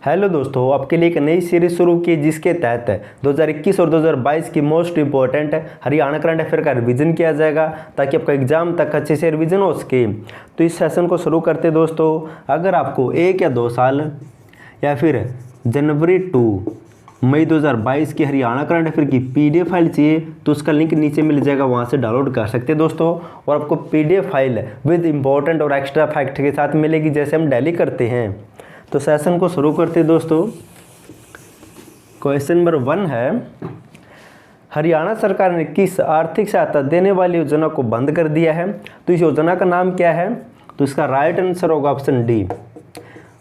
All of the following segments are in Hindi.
हेलो दोस्तों, आपके लिए एक नई सीरीज शुरू की जिसके तहत 2021 और 2022 की most important Haryana current affair का रिवीजन किया जाएगा ताकि आपका एग्जाम तक अच्छे से रिवीजन हो सके। तो इस सेशन को शुरू करते दोस्तों, अगर आपको 1 या 2 साल या फिर जनवरी टू मई 2022 की हरियाणा करंट अफेयर की PDF फाइल चाहिए तो उसका लिंक नीचे मिल जाएगा, वहाँ से डाउनलोड कर सकते हैं दोस्तों। और आपको PDF फाइल विद इंपॉर्टेंट और एक्स्ट्रा फैक्ट के साथ मिलेगी जैसे हम डेली करते हैं। तो सेशन को शुरू करते हैं दोस्तों। क्वेश्चन नंबर 1 है, हरियाणा सरकार ने किस आर्थिक सहायता देने वाली योजना को बंद कर दिया है? तो इस योजना का नाम क्या है? तो इसका राइट आंसर होगा option D,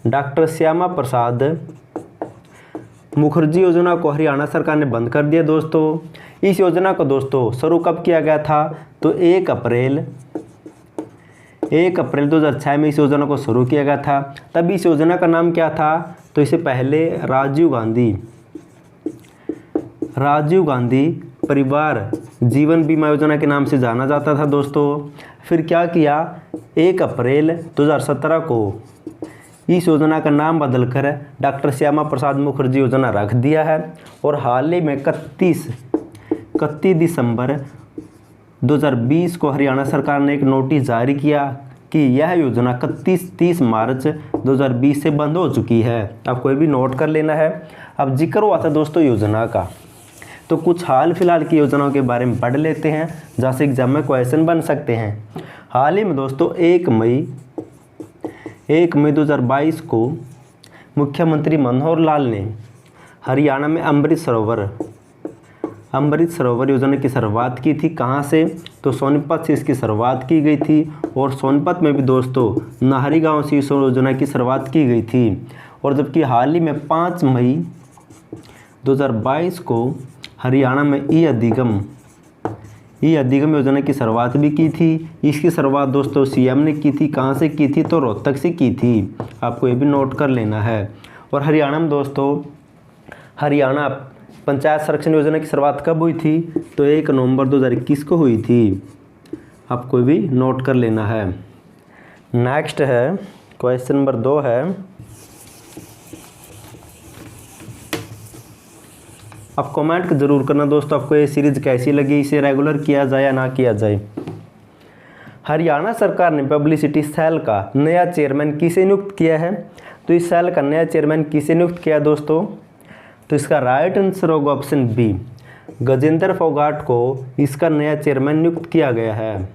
doctor Shyama Prasad Mukherjee योजना को हरियाणा सरकार ने बंद कर दिया दोस्तों। इस योजना को दोस्तों शुरू कब किया गया था? तो 1 अप्रैल 2006 में इस योजना को शुरू किया गया था। तब इस योजना का नाम क्या था? तो इसे पहले राजीव गांधी परिवार जीवन बीमा योजना के नाम से जाना जाता था दोस्तों। फिर क्या किया, 1 अप्रैल 2017 को इस योजना का नाम बदलकर डॉक्टर श्यामा प्रसाद मुखर्जी योजना रख दिया है। और हाल ही में 31 दिसंबर 2020 को हरियाणा सरकार ने एक नोटिस जारी किया कि यह योजना 30 मार्च 2020 से बंद हो चुकी है। आपको ये भी नोट कर लेना है। अब जिक्र हुआ था दोस्तों योजना का, तो कुछ हाल फिलहाल की योजनाओं के बारे में पढ़ लेते हैं जहाँ से एग्जाम में क्वेश्चन बन सकते हैं। हाल ही में दोस्तों 1 मई 2022 को मुख्यमंत्री मनोहर लाल ने हरियाणा में अमृत सरोवर योजना की शुरुआत की थी। कहाँ से? तो सोनीपत से इसकी शुरुआत की गई थी। और सोनीपत में भी दोस्तों नाहरी गांव से इस योजना की शुरुआत की गई थी। और जबकि हाल ही में 5 मई 2022 को हरियाणा में ई अधिगम योजना की शुरुआत भी की थी। इसकी शुरुआत दोस्तों CM ने की थी। कहाँ से की थी? तो रोहतक से की थी। आपको ये भी नोट कर लेना है। और हरियाणा में दोस्तों हरियाणा पंचायत संरक्षण योजना की शुरुआत कब हुई थी? तो 1 नवंबर 2021 को हुई थी। आपको भी नोट कर लेना है। नेक्स्ट है क्वेश्चन नंबर 2 है, आप कमेंट ज़रूर करना दोस्तों आपको ये सीरीज़ कैसी लगी, इसे रेगुलर किया जाए या ना किया जाए। हरियाणा सरकार ने पब्लिसिटी सेल का नया चेयरमैन किसे नियुक्त किया है? तो इस सेल का नया चेयरमैन किसे नियुक्त किया दोस्तों? तो इसका राइट आंसर होगा ऑप्शन बी, गजेंद्र फोगाट को इसका नया चेयरमैन नियुक्त किया गया है।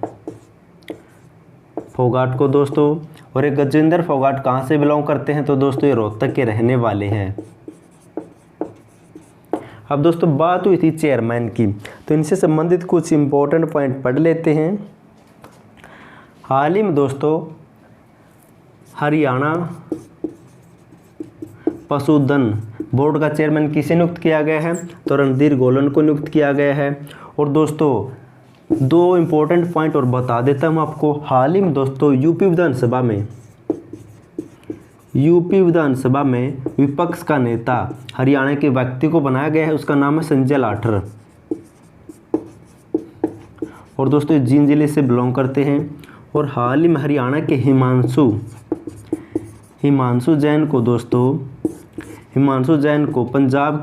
फोगाट को दोस्तों, और ये गजेंद्र फोगाट कहाँ से बिलोंग करते हैं? तो दोस्तों ये रोहतक के रहने वाले हैं। अब दोस्तों बात हुई थी चेयरमैन की, तो इनसे संबंधित कुछ इंपॉर्टेंट पॉइंट पढ़ लेते हैं। हाल ही में दोस्तों हरियाणा पशुधन बोर्ड का चेयरमैन किसे नियुक्त किया गया है? तो रणधीर गोलन को नियुक्त किया गया है। और दोस्तों 2 इंपॉर्टेंट पॉइंट और बता देता हूँ आपको। हाल ही में दोस्तों यूपी विधानसभा में विपक्ष का नेता हरियाणा के व्यक्ति को बनाया गया है, उसका नाम है संजय लाठर। और दोस्तों जींद जिले से बिलोंग करते हैं। और हाल ही में हरियाणा के हिमांशु जैन को पंजाब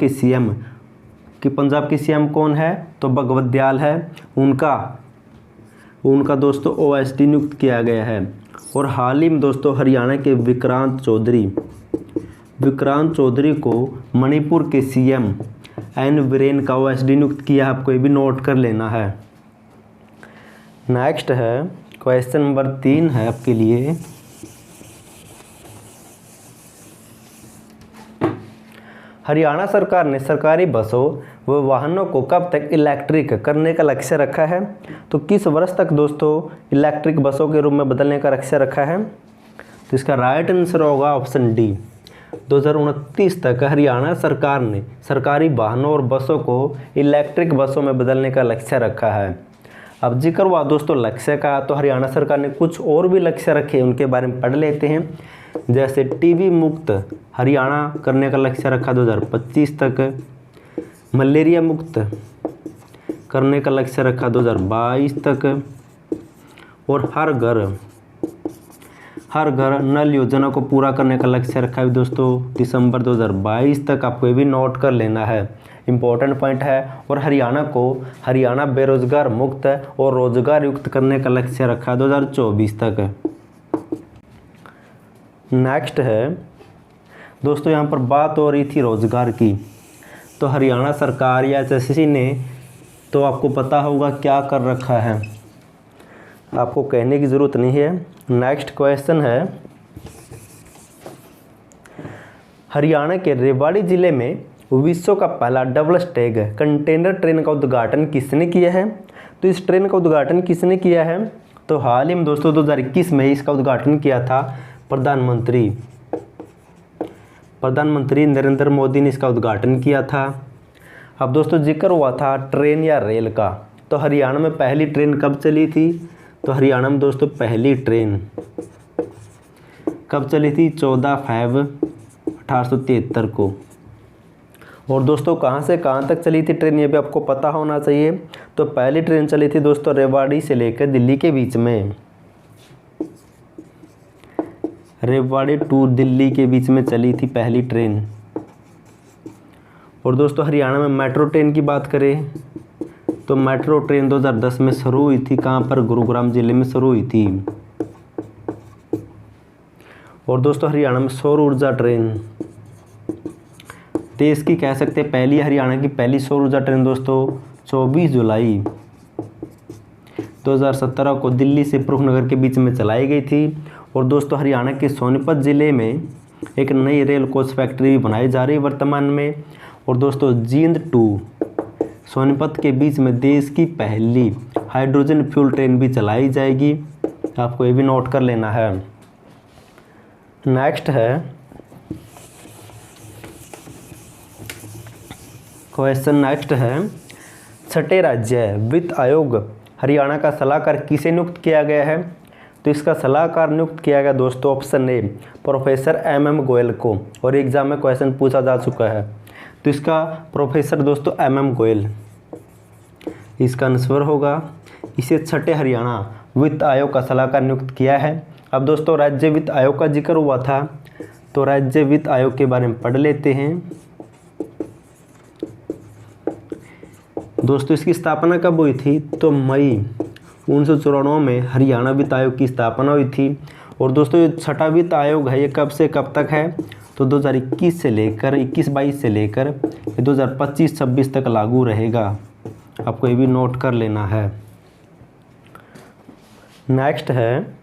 के CM कौन है? तो भगवत दयाल है। उनका दोस्तों OSD नियुक्त किया गया है। और हाल ही में दोस्तों हरियाणा के विक्रांत चौधरी को मणिपुर के CM N वीरेन का OSD नियुक्त किया। आपको ये भी नोट कर लेना है। नेक्स्ट है क्वेश्चन नंबर 3 है आपके लिए, हरियाणा सरकार ने सरकारी बसों व वाहनों को कब तक इलेक्ट्रिक करने का लक्ष्य रखा है? तो किस वर्ष तक दोस्तों इलेक्ट्रिक बसों के रूप में बदलने का लक्ष्य रखा है? तो इसका राइट आंसर होगा ऑप्शन डी, 2029 तक हरियाणा सरकार ने सरकारी वाहनों और बसों को इलेक्ट्रिक बसों में बदलने का लक्ष्य रखा है। अब जिक्र हुआ दोस्तों लक्ष्य का, तो हरियाणा सरकार ने कुछ और भी लक्ष्य रखे, उनके बारे में पढ़ लेते हैं। जैसे टीबी मुक्त हरियाणा करने का लक्ष्य रखा 2025 तक, मलेरिया मुक्त करने का लक्ष्य रखा 2022 तक, और हर घर नल योजना को पूरा करने का लक्ष्य रखा है दोस्तों दिसंबर 2022 तक। आपको ये भी नोट कर लेना है, इम्पोर्टेंट पॉइंट है। और हरियाणा बेरोजगार मुक्त और रोजगार युक्त करने का लक्ष्य रखा है 2024 तक। नेक्स्ट है दोस्तों, यहाँ पर बात हो रही थी रोजगार की, तो हरियाणा सरकार या एसएससी ने तो आपको पता होगा क्या कर रखा है, आपको कहने की ज़रूरत नहीं है। नेक्स्ट क्वेश्चन है, हरियाणा के रेवाड़ी ज़िले में विश्व का पहला डबल स्टैग कंटेनर ट्रेन का उद्घाटन किसने किया है? तो इस ट्रेन का उद्घाटन किसने किया है? तो हाल ही में दोस्तों 2021 में इसका उद्घाटन किया था प्रधानमंत्री नरेंद्र मोदी ने इसका उद्घाटन किया था। अब दोस्तों जिक्र हुआ था ट्रेन या रेल का, तो हरियाणा में पहली ट्रेन कब चली थी? तो हरियाणा में दोस्तों पहली ट्रेन कब चली थी? 14 फरवरी 1873 को। और दोस्तों कहाँ से कहाँ तक चली थी ट्रेन, ये भी आपको पता होना चाहिए। तो पहली ट्रेन चली थी दोस्तों रेवाड़ी से लेकर दिल्ली के बीच में, रेवाड़ी टू दिल्ली के बीच में चली थी पहली ट्रेन। और दोस्तों हरियाणा में मेट्रो ट्रेन की बात करें तो मेट्रो ट्रेन 2010 में शुरू हुई थी, कहाँ पर? गुरुग्राम जिले में शुरू हुई थी। और दोस्तों हरियाणा में सौर ऊर्जा ट्रेन देश की कह सकते हैं पहली, हरियाणा की पहली सौर ऊर्जा ट्रेन दोस्तों 24 जुलाई 2017 को दिल्ली से प्रमुखनगर के बीच में चलाई गई थी। और दोस्तों हरियाणा के सोनीपत ज़िले में एक नई रेल कोच फैक्ट्री बनाई जा रही है वर्तमान में। और दोस्तों जींद टू सोनीपत के बीच में देश की पहली हाइड्रोजन फ्यूल ट्रेन भी चलाई जाएगी, आपको ये भी नोट कर लेना है। नेक्स्ट है क्वेश्चन, नेक्स्ट है छठे राज्य वित्त आयोग हरियाणा का सलाहकार किसे नियुक्त किया गया है? तो इसका सलाहकार नियुक्त किया गया दोस्तों option A professor MM Goyal को, और एग्जाम में क्वेश्चन पूछा जा चुका है। तो इसका प्रोफेसर दोस्तों MM गोयल इसका आंसर होगा। इसे छठे हरियाणा वित्त आयोग का सलाहकार नियुक्त किया है। अब दोस्तों राज्य वित्त आयोग का जिक्र हुआ था, तो राज्य वित्त आयोग के बारे में पढ़ लेते हैं। दोस्तों इसकी स्थापना कब हुई थी? तो मई 1994 में हरियाणा वित्त आयोग की स्थापना हुई थी। और दोस्तों ये छठा वित्त आयोग है, ये कब से कब तक है? तो 2021 से लेकर 21-22 से लेकर 2025-26 तक लागू रहेगा, आपको ये भी नोट कर लेना है। नेक्स्ट है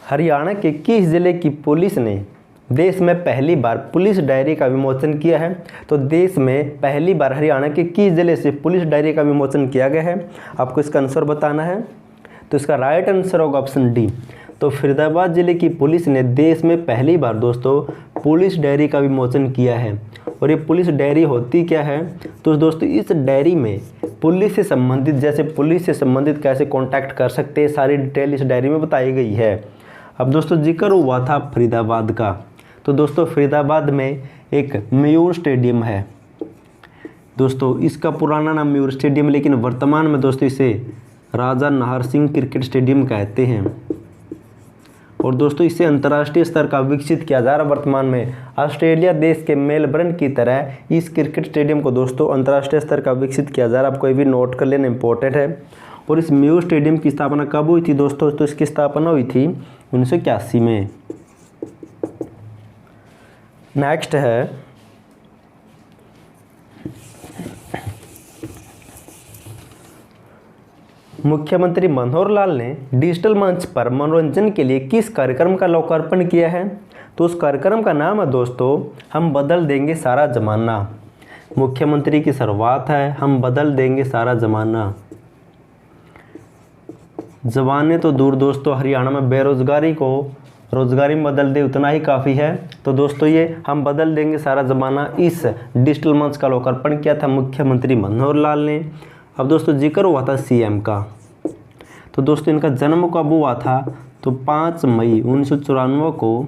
हरियाणा के किस जिले की पुलिस ने देश में पहली बार पुलिस डायरी का विमोचन किया है? तो देश में पहली बार हरियाणा के किस जिले से पुलिस डायरी का विमोचन किया गया है, आपको इसका आंसर बताना है। तो इसका राइट आंसर होगा ऑप्शन डी। तो फरीदाबाद जिले की पुलिस ने देश में पहली बार दोस्तों पुलिस डायरी का विमोचन किया है। और ये पुलिस डायरी होती क्या है? तो दोस्तों इस डायरी में पुलिस से संबंधित, जैसे पुलिस से संबंधित कैसे कांटेक्ट कर सकते हैं, सारी डिटेल इस डायरी में बताई गई है। अब दोस्तों जिक्र हुआ था फरीदाबाद का, तो दोस्तों फरीदाबाद में एक मयूर स्टेडियम है दोस्तों, इसका पुराना नाम मयूर स्टेडियम, लेकिन वर्तमान में दोस्तों इसे राजा नाहर सिंह क्रिकेट स्टेडियम कहते हैं। और दोस्तों इसे अंतर्राष्ट्रीय स्तर का विकसित किया जा रहा है वर्तमान में। ऑस्ट्रेलिया देश के मेलबर्न की तरह इस क्रिकेट स्टेडियम को दोस्तों अंतर्राष्ट्रीय स्तर का विकसित किया जा रहा है, आपको ये भी नोट कर लेना इंपॉर्टेंट है। और इस मयूर स्टेडियम की स्थापना कब हुई थी दोस्तों? तो इसकी स्थापना हुई थी 1981 में। नेक्स्ट है मुख्यमंत्री मनोहर लाल ने डिजिटल मंच पर मनोरंजन के लिए किस कार्यक्रम का लोकार्पण किया है? तो उस कार्यक्रम का नाम है दोस्तों हम बदल देंगे सारा जमाना। मुख्यमंत्री की शुरुआत है हम बदल देंगे सारा जमाना। जमाने तो दूर दोस्तों, हरियाणा में बेरोजगारी को रोजगारी में बदल दे उतना ही काफ़ी है। तो दोस्तों ये हम बदल देंगे सारा ज़माना, इस डिजिटल मंच का लोकार्पण किया था मुख्यमंत्री मनोहर लाल ने। अब दोस्तों जिक्र हुआ था CM का, तो दोस्तों इनका जन्म कब हुआ था? तो 5 मई 1994 को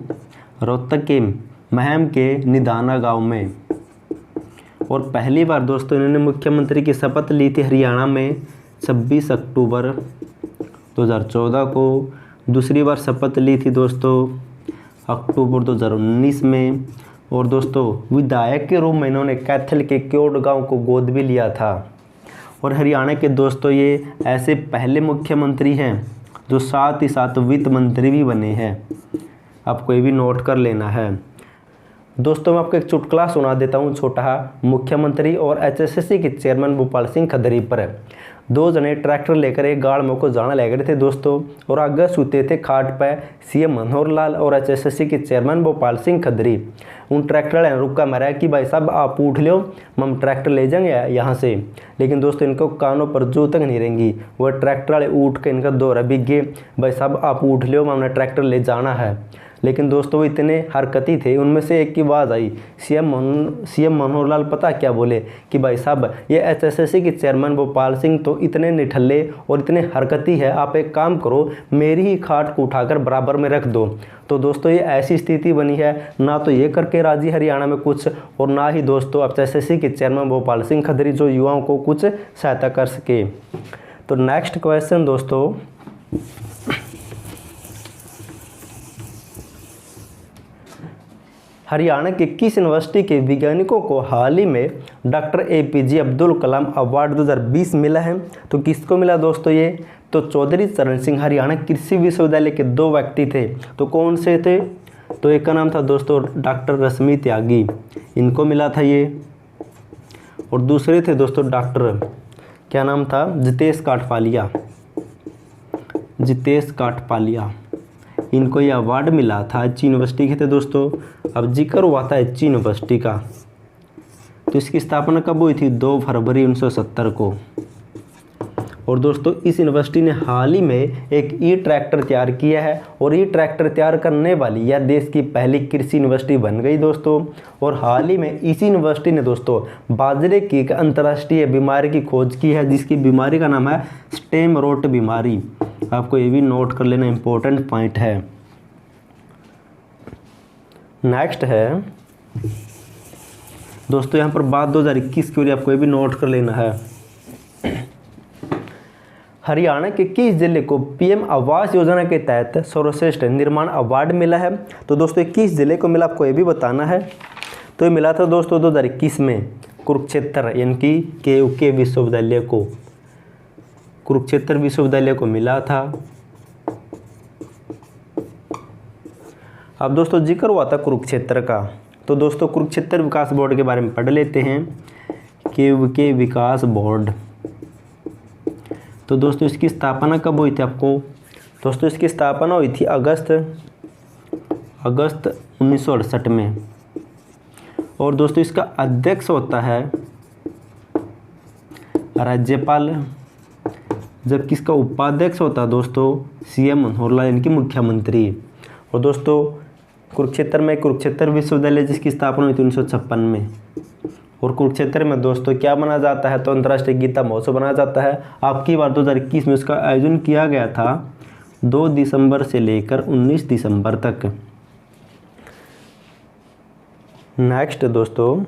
रोहतक के महम के निधाना गांव में। और पहली बार दोस्तों इन्होंने मुख्यमंत्री की शपथ ली थी हरियाणा में 26 अक्टूबर 2014 को। दूसरी बार शपथ ली थी दोस्तों अक्टूबर 2019 में। और दोस्तों विधायक के रूप में इन्होंने कैथल के क्योट गांव को गोद भी लिया था। और हरियाणा के दोस्तों ये ऐसे पहले मुख्यमंत्री हैं जो साथ ही साथ वित्त मंत्री भी बने हैं। आपको ये भी नोट कर लेना है। दोस्तों मैं आपको एक चुटकुला सुना देता हूँ छोटा। मुख्यमंत्री और एचएसएससी के चेयरमैन भोपाल सिंह खदरी पर दो जने ट्रैक्टर लेकर एक गाड़ में को जाना लग रहे थे दोस्तों। और आगे सूते थे खाट पर सीएम मनोहर लाल और एचएसएससी के चेयरमैन भोपाल सिंह खदरी। उन ट्रैक्टर ने रुका मारा कि भाई साहब आप उठ लो, हम ट्रैक्टर ले जाएंगे यहाँ से। लेकिन दोस्तों इनको कानों पर जू तक नहीं रहेंगी। वह ट्रैक्टर वाले उठ के इनका दौरा बिक गए, भाई साहब आप उठ लो, हमने ट्रैक्टर ले जाना है। लेकिन दोस्तों वो इतने हरकती थे, उनमें से एक की आवाज़ आई। सीएम मनोहर लाल पता क्या बोले कि भाई साहब ये एचएसएससी के चेयरमैन भोपाल सिंह तो इतने निठल्ले और इतने हरकती है, आप एक काम करो मेरी ही खाट को उठाकर बराबर में रख दो। तो दोस्तों ये ऐसी स्थिति बनी है, ना तो ये करके राजी हरियाणा में कुछ, और ना ही दोस्तों एचएसएससी के चेयरमैन भोपाल सिंह खदरी जो युवाओं को कुछ सहायता कर सके। तो नेक्स्ट क्वेश्चन दोस्तों, हरियाणा के किस यूनिवर्सिटी के वैज्ञानिकों को हाल ही में doctor APJ Abdul Kalam award 2020 मिला है? तो किसको मिला दोस्तों ये? तो चौधरी चरण सिंह हरियाणा कृषि विश्वविद्यालय के दो व्यक्ति थे। तो कौन से थे? तो एक का नाम था दोस्तों डॉक्टर रश्मि त्यागी, इनको मिला था ये। और दूसरे थे दोस्तों डॉक्टर, क्या नाम था? जितेश काठपालिया, जितेश काठपालिया, इनको ये अवार्ड मिला था। अच्छी यूनिवर्सिटी के थे दोस्तों। अब जिक्र हुआ था अच्छी यूनिवर्सिटी का, तो इसकी स्थापना कब हुई थी? 2 फरवरी 1970 को। और दोस्तों इस यूनिवर्सिटी ने हाल ही में एक ई ट्रैक्टर तैयार किया है, और ई ट्रैक्टर तैयार करने वाली यह देश की पहली कृषि यूनिवर्सिटी बन गई दोस्तों। और हाल ही में इसी यूनिवर्सिटी ने दोस्तों बाजरे की एक अंतर्राष्ट्रीय बीमारी की खोज की है, जिसकी बीमारी का नाम है स्टेम रोट बीमारी। आपको ये भी नोट कर लेना, इंपॉर्टेंट पॉइंट है। नेक्स्ट है दोस्तों यहाँ पर बात 2021 की, आपको ये भी नोट कर लेना है। हरियाणा के किस जिले को पीएम आवास योजना के तहत सर्वश्रेष्ठ निर्माण अवार्ड मिला है? तो दोस्तों किस जिले को मिला आपको ये भी बताना है। तो ये मिला था दोस्तों 2021 में कुरुक्षेत्र यानी कि के विश्वविद्यालय को, कुरुक्षेत्र विश्वविद्यालय को मिला था। अब दोस्तों जिक्र हुआ था कुरुक्षेत्र का, तो दोस्तों कुरुक्षेत्र विकास बोर्ड के बारे में पढ़ लेते हैं। के विकास बोर्ड, तो दोस्तों इसकी स्थापना कब हुई थी आपको? दोस्तों इसकी स्थापना हुई थी अगस्त 1968 में। और दोस्तों इसका अध्यक्ष होता है राज्यपाल, जबकि इसका उपाध्यक्ष होता है दोस्तों सीएम मनोहर लाल यानी कि मुख्यमंत्री। और दोस्तों कुरुक्षेत्र में कुरुक्षेत्र विश्वविद्यालय जिसकी स्थापना हुई थी 1956 में। और कुरुक्षेत्र में दोस्तों क्या मनाया जाता है? तो अंतर्राष्ट्रीय गीता महोत्सव मनाया जाता है। आपकी बार 2021 में उसका आयोजन किया गया था 2 दिसंबर से लेकर 19 दिसंबर तक। नेक्स्ट दोस्तों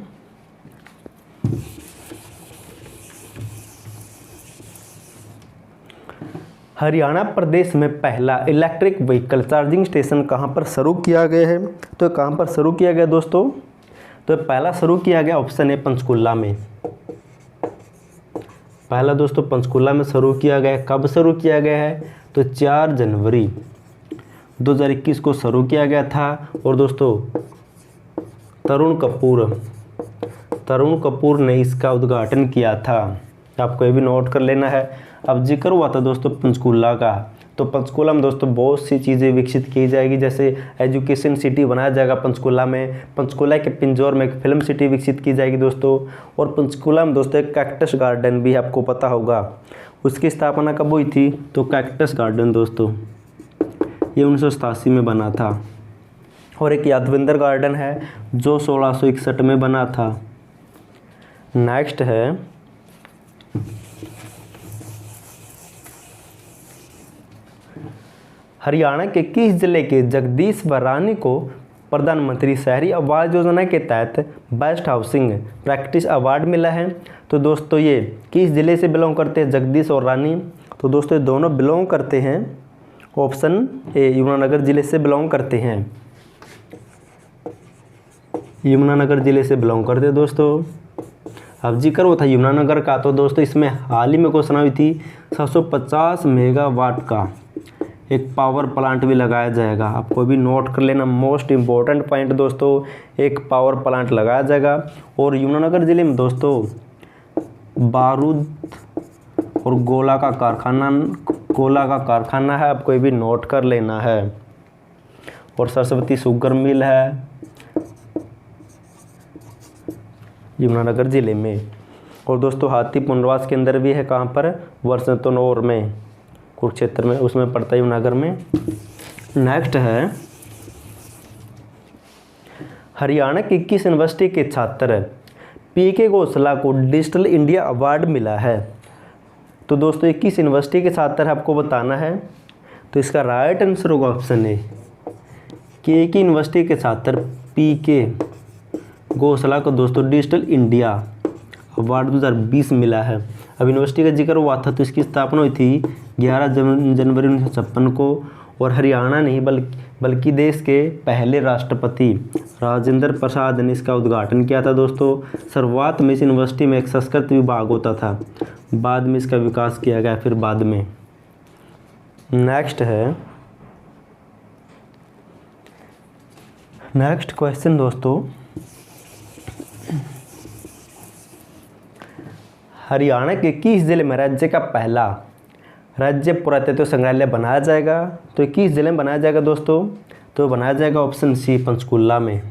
हरियाणा प्रदेश में पहला इलेक्ट्रिक व्हीकल चार्जिंग स्टेशन कहाँ पर शुरू किया गया है? तो कहाँ पर शुरू किया गया दोस्तों? तो पहला शुरू किया गया ऑप्शन है पंचकुला में। पहला दोस्तों पंचकुला में शुरू किया गया। कब शुरू किया गया है? तो 4 जनवरी 2021 को शुरू किया गया था। और दोस्तों तरुण कपूर ने इसका उद्घाटन किया था। आपको ये भी नोट कर लेना है। अब जिक्र हुआ था दोस्तों पंचकुला का, तो पंचकुला में दोस्तों बहुत सी चीज़ें विकसित की जाएगी, जैसे एजुकेशन सिटी बनाया जाएगा पंचकुला में। पंचकुला के पिंजौर में एक फिल्म सिटी विकसित की जाएगी दोस्तों। और पंचकुला में दोस्तों एक कैक्टस गार्डन भी आपको पता होगा, उसकी स्थापना कब हुई थी? तो कैक्टस गार्डन दोस्तों ये 1987 में बना था। और एक यादविंदर गार्डन है जो 1661 में बना था। नेक्स्ट है हरियाणा के किस जिले के जगदीश व रानी को प्रधानमंत्री शहरी आवास योजना के तहत बेस्ट हाउसिंग प्रैक्टिस अवार्ड मिला है। तो दोस्तों ये किस ज़िले से बिलोंग करते हैं, जगदीश और रानी। तो दोस्तों ये दोनों बिलोंग करते हैं, ऑप्शन ए यमुनानगर ज़िले से बिलोंग करते हैं, यमुनानगर ज़िले से बिलोंग करते हैं दोस्तों। अब जिक्र हुआ था यमुनानगर का, तो दोस्तों इसमें हाल ही में घोषणा हुई थी 750 मेगावाट का एक पावर प्लांट भी लगाया जाएगा। आपको भी नोट कर लेना, मोस्ट इम्पोर्टेंट पॉइंट दोस्तों, एक पावर प्लांट लगाया जाएगा। और यमुनानगर ज़िले में दोस्तों बारूद और गोला का कारखाना है, आपको भी नोट कर लेना है। और सरस्वती शुगर मिल है यमुनानगर ज़िले में। और दोस्तों हाथी पुनर्वास केंद्र भी है, कहाँ पर, वर्षतनौर में, कुरुक्षेत्र में, उसमें पड़ता है यमुनानगर में। नेक्स्ट है हरियाणा की किस यूनिवर्सिटी के छात्र पीके घोषला को डिजिटल इंडिया अवार्ड मिला है। तो दोस्तों 21 यूनिवर्सिटी के छात्र आपको बताना है। तो इसका राइट आंसर होगा ऑप्शन ए कि एक ही यूनिवर्सिटी के छात्र पीके घोषला को दोस्तों डिजिटल इंडिया अवार्ड 2020 मिला है। अब यूनिवर्सिटी का जिक्र हुआ था, तो इसकी स्थापना हुई थी 11 जनवरी 1956 को। और हरियाणा नहीं बल्कि देश के पहले राष्ट्रपति राजेंद्र प्रसाद ने इसका उद्घाटन किया था दोस्तों। शुरुआत में इस यूनिवर्सिटी में एक संस्कृत विभाग होता था, बाद में इसका विकास किया गया फिर बाद में। नेक्स्ट क्वेश्चन दोस्तों, हरियाणा के किस जिले में राज्य का पहला राज्य पुरातत्व संग्रहालय बनाया जाएगा। तो किस जिले में बनाया जाएगा दोस्तों, तो बनाया जाएगा ऑप्शन सी पंचकुला में।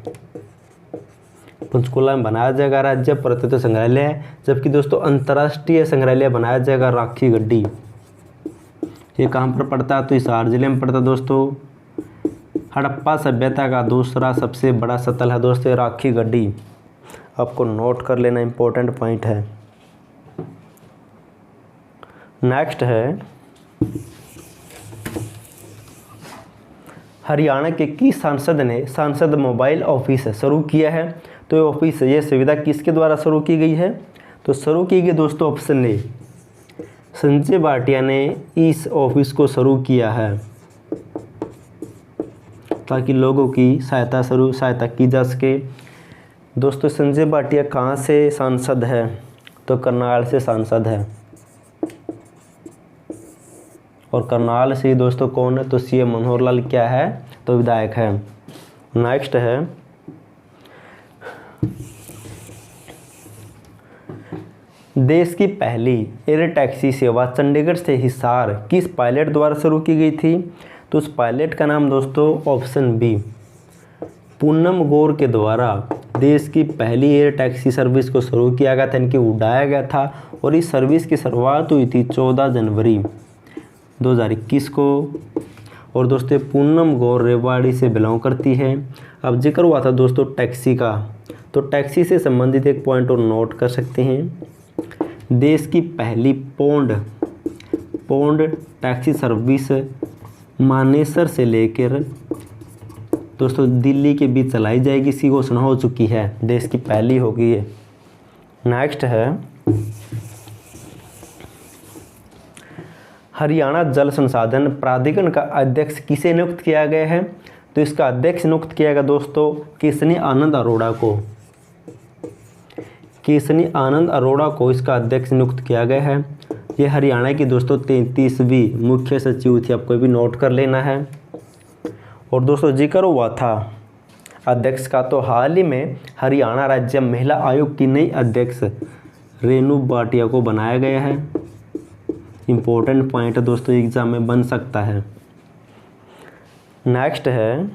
पंचकुला में बनाया जाएगा राज्य पुरातत्व संग्रहालय। जबकि दोस्तों अंतर्राष्ट्रीय संग्रहालय बनाया जाएगा राखी गड्डी। ये कहाँ पर पड़ता है, तो हिसार जिले में पड़ता है दोस्तों। हड़प्पा सभ्यता का दूसरा सबसे बड़ा स्थल है दोस्तों राखी गड्डी, आपको नोट कर लेना, इंपॉर्टेंट पॉइंट है। नेक्स्ट है हरियाणा के किस सांसद ने सांसद मोबाइल ऑफिस शुरू किया है। तो ये ऑफिस, ये सुविधा किसके द्वारा शुरू की गई है, तो शुरू की गई दोस्तों ऑप्शन ए संजय भाटिया ने इस ऑफिस को शुरू किया है, ताकि लोगों की सहायता की जा सके। दोस्तों संजय भाटिया कहाँ से सांसद है, तो करनाल से सांसद है। और करनाल से दोस्तों कौन है, तो सीएम मनोहर लाल क्या है, तो विधायक है। नेक्स्ट है देश की पहली एयर टैक्सी सेवा चंडीगढ़ से हिसार किस पायलट द्वारा शुरू की गई थी। तो उस पायलट का नाम दोस्तों ऑप्शन बी पूनम गौर के द्वारा देश की पहली एयर टैक्सी सर्विस को शुरू किया गया था, इनकी उड़ाया गया था। और इस सर्विस की शुरुआत हुई थी 14 जनवरी 2021 को। और दोस्तों पूनम गौर रेवाड़ी से बिलोंग करती है। अब जिक्र हुआ था दोस्तों टैक्सी का, तो टैक्सी से संबंधित एक पॉइंट और नोट कर सकते हैं। देश की पहली पौंड टैक्सी सर्विस मानेसर से लेकर दोस्तों दिल्ली के बीच चलाई जाएगी, इसकी घोषणा हो चुकी है, देश की पहली होगी ये। नेक्स्ट है हरियाणा जल संसाधन प्राधिकरण का अध्यक्ष किसे नियुक्त किया गया है। तो इसका अध्यक्ष नियुक्त किया गया दोस्तों केशनी आनंद अरोड़ा को। केशनी आनंद अरोड़ा को इसका अध्यक्ष नियुक्त किया गया है। ये हरियाणा की दोस्तों 33वीं मुख्य सचिव थी, आपको भी नोट कर लेना है। और दोस्तों जिक्र हुआ था अध्यक्ष का, तो हाल ही में हरियाणा राज्य महिला आयोग की नई अध्यक्ष रेणु भाटिया को बनाया गया है। इम्पोर्टेंट पॉइंट दोस्तों एग्जाम में बन सकता है। नेक्स्ट है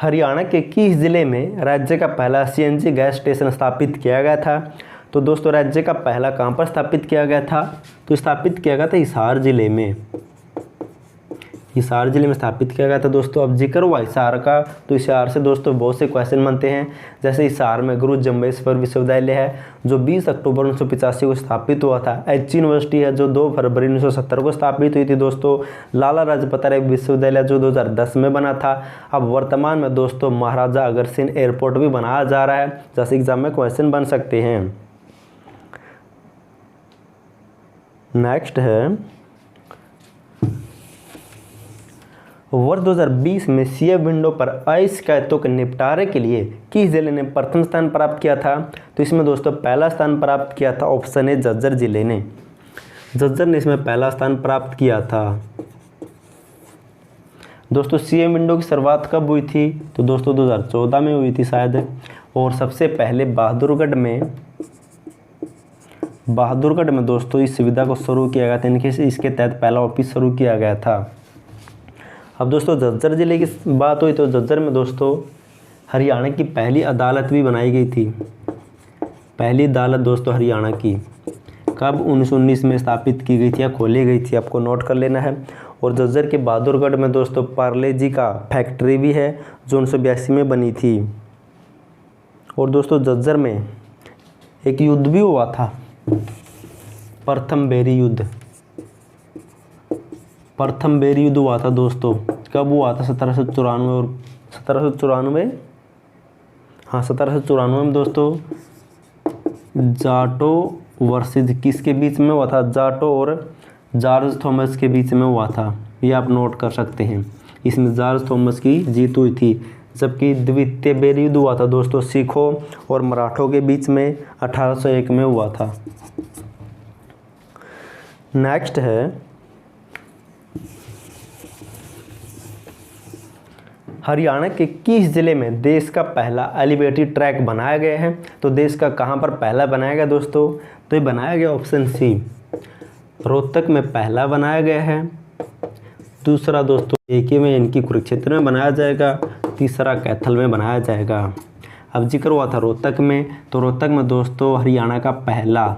हरियाणा के किस जिले में राज्य का पहला सीएनजी गैस स्टेशन स्थापित किया गया था। तो दोस्तों राज्य का पहला कहाँ पर स्थापित किया गया था, तो स्थापित किया गया था हिसार जिले में। हिसार जिले में स्थापित किया गया था दोस्तों। अब जिक्र हुआ हिसार का, तो हिसार से दोस्तों बहुत से क्वेश्चन बनते हैं। जैसे हिसार में गुरु जम्बेश्वर विश्वविद्यालय है जो 20 अक्टूबर 1985 को स्थापित हुआ था। एच यूनिवर्सिटी है जो 2 फरवरी 1970 को स्थापित हुई थी दोस्तों। लाला लाजपत राय विश्वविद्यालय जो 2010 में बना था। अब वर्तमान में दोस्तों महाराजा अग्रसेन एयरपोर्ट भी बनाया जा रहा है, जैसे एग्जाम में क्वेश्चन बन सकते हैं। नेक्स्ट है वर्ष 2020 में सीए विंडो पर अशिकायतों के निपटारे के लिए किस जिले ने प्रथम स्थान प्राप्त किया था? तो इसमें दोस्तों पहला स्थान प्राप्त किया था, ऑप्शन है झज्जर जिले ने। झज्जर ने इसमें पहला स्थान प्राप्त किया था। दोस्तों सीए विंडो की शुरुआत कब हुई थी? तो दोस्तों 2014 में हुई थी शायद। और सबसे पहले बहादुरगढ़ में दोस्तों इस सुविधा को शुरू किया गया था। इनके इसके तहत पहला ऑफिस शुरू किया गया था। अब दोस्तों झज्जर जिले की बात हुई तो झज्जर में दोस्तों हरियाणा की पहली अदालत भी बनाई गई थी। पहली अदालत दोस्तों हरियाणा की कब 1919 में स्थापित की गई थी या खोली गई थी, आपको नोट कर लेना है। और झज्जर के बहादुरगढ़ में दोस्तों पार्ले जी का फैक्ट्री भी है जो 1982 में बनी थी। और दोस्तों झज्जर में एक युद्ध भी हुआ था, प्रथम बेरी युद्ध। प्रथम बेरी युद्ध हुआ था दोस्तों। कब हुआ था? 1794 और 1794 में दोस्तों। जाटो वर्सेस किसके बीच में हुआ था? जाटो और जॉर्ज थॉमस के बीच में हुआ था, ये आप नोट कर सकते हैं। इसमें जॉर्ज थॉमस की जीत हुई थी। जबकि द्वितीय बेरी युद्ध हुआ था दोस्तों सिखों और मराठों के बीच में 1801 में हुआ था। नेक्स्ट है हरियाणा के किस जिले में देश का पहला एलिवेटेड ट्रैक बनाया गया है? तो देश का कहाँ पर पहला बनाया गया दोस्तों? तो ये बनाया गया ऑप्शन सी, रोहतक में पहला बनाया गया है। दूसरा दोस्तों एक में इनकी कुरुक्षेत्र में बनाया जाएगा। तीसरा कैथल में बनाया जाएगा। अब जिक्र हुआ था रोहतक में, तो रोहतक में दोस्तों हरियाणा का पहला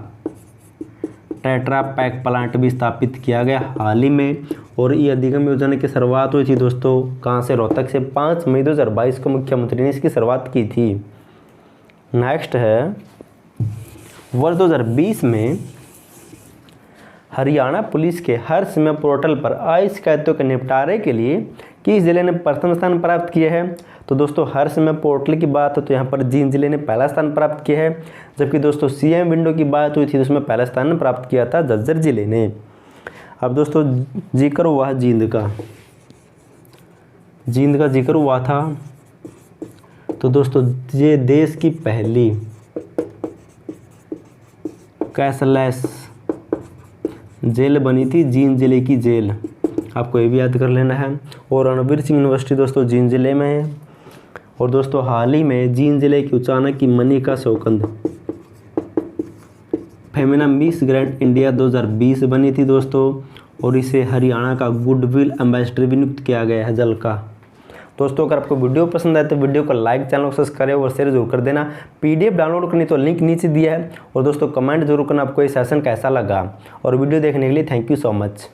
टेट्रा पैक प्लांट भी स्थापित किया गया हाल ही में। और ये अधिगम योजना की शुरुआत हुई थी दोस्तों कहाँ से? रोहतक से। 5 मई 2022 को मुख्यमंत्री ने इसकी शुरुआत की थी। नेक्स्ट है वर्ष 2020 में हरियाणा पुलिस के हर समय पोर्टल पर अशिकायतों के निपटारे के लिए किस जिले ने प्रथम स्थान प्राप्त किया है? तो दोस्तों हर समय पोर्टल की बात हो तो यहाँ पर जींद जिले ने पहला स्थान प्राप्त किया है। जबकि दोस्तों सीएम विंडो की बात हुई थी तो उसमें पहला स्थान प्राप्त किया था झज्जर जिले ने। अब दोस्तों जिक्र हुआ जींद का जिक्र हुआ था, तो दोस्तों ये देश की पहली कैशलेस जेल बनी थी, जींद जिले की जेल, आपको ये भी याद कर लेना है। और रणवीर सिंह यूनिवर्सिटी दोस्तों जींद जिले में है। और दोस्तों हाल ही में जींद जिले की उचाना की Manika Saukand Femina Miss Grand India 2020 बनी थी दोस्तों। और इसे हरियाणा का गुडविल एम्बेसडर भी नियुक्त किया गया है जल का। दोस्तों अगर आपको वीडियो पसंद आए तो वीडियो को लाइक, चैनल को सब्सक्राइब और शेयर जरूर कर देना। पीडीएफ डाउनलोड करनी तो लिंक नीचे दिया है। और दोस्तों कमेंट जरूर करना आपको ये सेशन कैसा लगा। और वीडियो देखने के लिए थैंक यू सो मच।